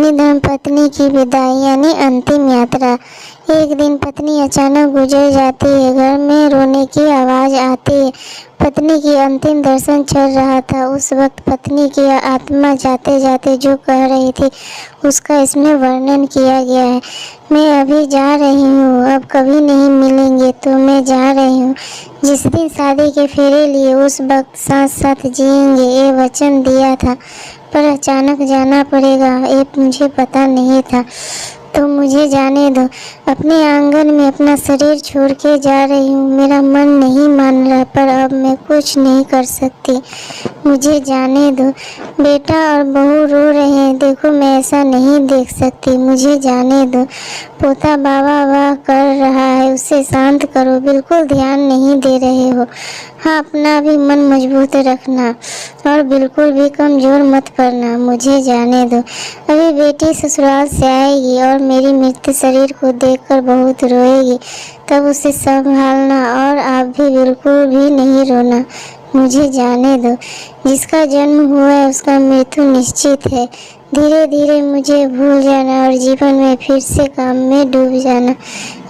अपनी धर्मपत्नी की विदाई यानी अंतिम यात्रा। एक दिन पत्नी अचानक गुजर जाती है। घर में रोने की आवाज़ आती है। पत्नी की अंतिम दर्शन चल रहा था। उस वक्त पत्नी की आत्मा जाते जाते जो कह रही थी उसका इसमें वर्णन किया गया है। मैं अभी जा रही हूँ, अब कभी नहीं मिलेंगे, तो मैं जा रही हूँ। जिस दिन शादी के फेरे लिए उस वक्त साथ साथ जिएंगे ये वचन दिया था, पर अचानक जाना पड़ेगा ये मुझे पता नहीं था। तो मुझे जाने दो। अपने आंगन में अपना शरीर छोड़ के जा रही हूँ। मेरा मन नहीं मान रहा, पर अब मैं कुछ नहीं कर सकती। मुझे जाने दो। बेटा और बहू रो रहे हैं, देखो मैं ऐसा नहीं देख सकती, मुझे जाने दो। पोता बाबा वाह कर रहा है, उसे शांत करो, बिल्कुल ध्यान नहीं दे रहे हो। हाँ, अपना भी मन मजबूत रखना और बिल्कुल भी कमज़ोर मत करना। मुझे जाने दो। अभी बेटी ससुराल से आएगी और मेरी मृत शरीर को देखकर बहुत रोएगी, तब उसे संभालना और आप भी बिल्कुल भी नहीं रोना। मुझे जाने दो। जिसका जन्म हुआ है उसका मृत्यु निश्चित है। धीरे धीरे मुझे भूल जाना और जीवन में फिर से काम में डूब जाना।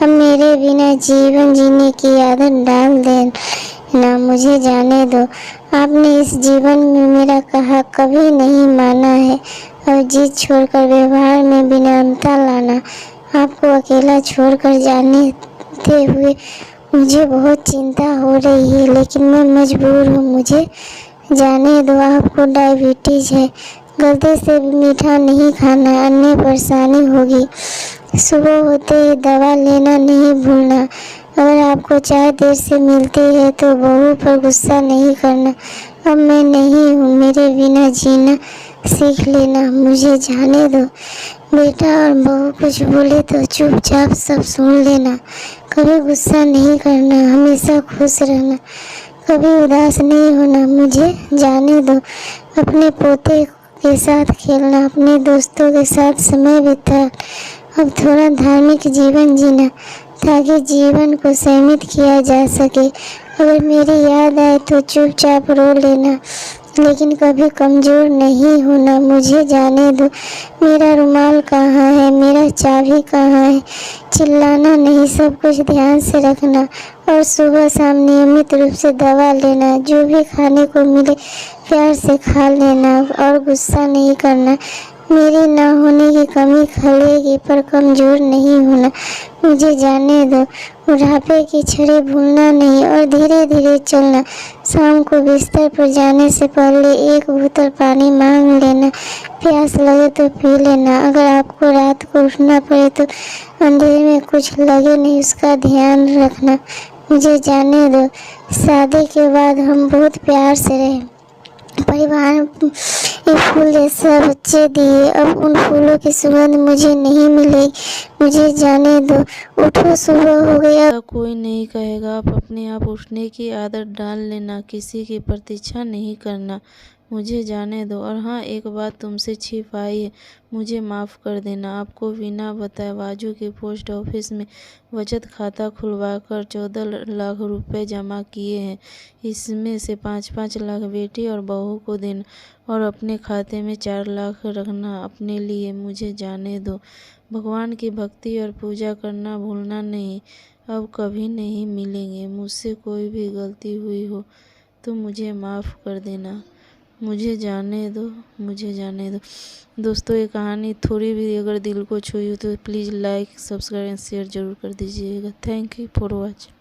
अब मेरे बिना जीवन जीने की आदत डाल देना। मुझे जाने दो। आपने इस जीवन में मेरा कहा कभी नहीं माना है। और जिद छोड़कर व्यवहार में विनम्रता लाना। आपको अकेला छोड़कर जाते हुए मुझे बहुत चिंता हो रही है, लेकिन मैं मजबूर हूँ। मुझे जाने दो। आपको डायबिटीज है, गलती से भी मीठा नहीं खाना, अन्य परेशानी होगी। सुबह होते ही दवा लेना नहीं भूलना। अगर आपको चाय देर से मिलती है तो बहू पर गुस्सा नहीं करना। अब मैं नहीं हूँ, मेरे बिना जीना सीख लेना। मुझे जाने दो। बेटा और बहू कुछ बोले तो चुपचाप सब सुन लेना। कभी गुस्सा नहीं करना, हमेशा खुश रहना, कभी उदास नहीं होना। मुझे जाने दो। अपने पोते के साथ खेलना, अपने दोस्तों के साथ समय बिता। अब थोड़ा धार्मिक जीवन जीना ताकि जीवन को सीमित किया जा सके। अगर मेरी याद आए तो चुपचाप रो लेना, लेकिन कभी कमज़ोर नहीं होना। मुझे जाने दो। मेरा रुमाल कहाँ है, मेरा चाबी कहाँ है। चिल्लाना नहीं, सब कुछ ध्यान से रखना और सुबह शाम नियमित रूप से दवा लेना। जो भी खाने को मिले प्यार से खा लेना और गुस्सा नहीं करना। मेरे ना होने की कमी खलेगी, पर कमज़ोर नहीं होना। मुझे जाने दो। बुढ़ापे की छड़ी भूलना नहीं और धीरे धीरे चलना। शाम को बिस्तर पर जाने से पहले एक बोतल पानी मांग लेना। प्यास लगे तो पी लेना। अगर आपको रात को उठना पड़े तो अंधेरे में कुछ लगे नहीं, उसका ध्यान रखना। मुझे जाने दो। शादी के बाद हम बहुत प्यार से रहे। परिवार एक फूल जैसा बच्चे दिए, अब उन फूलों की सुगंध मुझे नहीं मिलेगी। मुझे जाने दो। उठो, सुबह हो गया। कोई नहीं कहेगा, आप अपने आप उठने की आदत डाल लेना, किसी की प्रतीक्षा नहीं करना। मुझे जाने दो। और हाँ, एक बात तुमसे छिपाई है, मुझे माफ़ कर देना। आपको बिना बताए बाजू के पोस्ट ऑफिस में बचत खाता खुलवाकर 14 लाख रुपए जमा किए हैं। इसमें से 5-5 लाख बेटी और बहू को देना और अपने खाते में 4 लाख रखना अपने लिए। मुझे जाने दो। भगवान की भक्ति और पूजा करना भूलना नहीं। अब कभी नहीं मिलेंगे। मुझसे कोई भी गलती हुई हो तो मुझे माफ़ कर देना। मुझे जाने दो। मुझे जाने दो। दोस्तों, ये कहानी थोड़ी भी अगर दिल को छुई हो तो please like, subscribe and share ज़रूर कर दीजिएगा। Thank you for watching.